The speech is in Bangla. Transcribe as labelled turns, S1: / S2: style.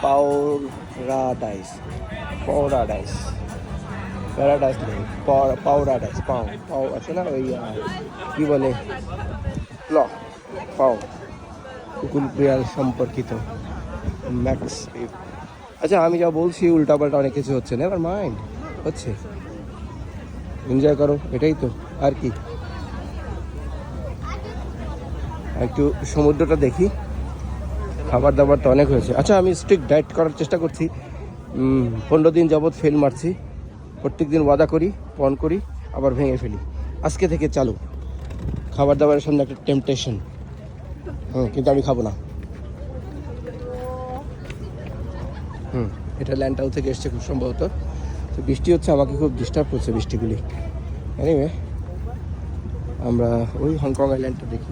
S1: পাওরাডাইস পাওরাডাইস প্যারাডাইস নেই, পাওরাডাইস পাও পাও আছে না ওই কী বলে পাও কুকুর বিড়াল সম্পর্কিত ম্যাক্স। আচ্ছা আমি যা বলছি উল্টাপাল্টা অনেক কিছু হচ্ছে, নেভার মাইন্ড, হচ্ছে, এনজয় করো, এটাই তো আর কি। একটু সমুদ্রটা দেখি, খাবার দাবার তো অনেক হয়েছে। আচ্ছা আমি স্ট্রিক্ট ডায়েট করার চেষ্টা করছি, 15 দিন যাবৎ ফেল মারছি, প্রত্যেক দিন ওয়াদা করি, পণ করি, আবার ভেঙে ফেলি। আজকে থেকে চালু, খাবার দাবারের সামনে একটা টেম্পটেশন, কিন্তু আমি খাবো না। এটা ল্যান্ডটাউন থেকে এসছে খুব সম্ভবত। তো বৃষ্টি হচ্ছে, আমাকে খুব ডিস্টার্ব করছে বৃষ্টিগুলি। এনিওয়ে আমরা ওই হংকং আইল্যান্ডটা দেখি।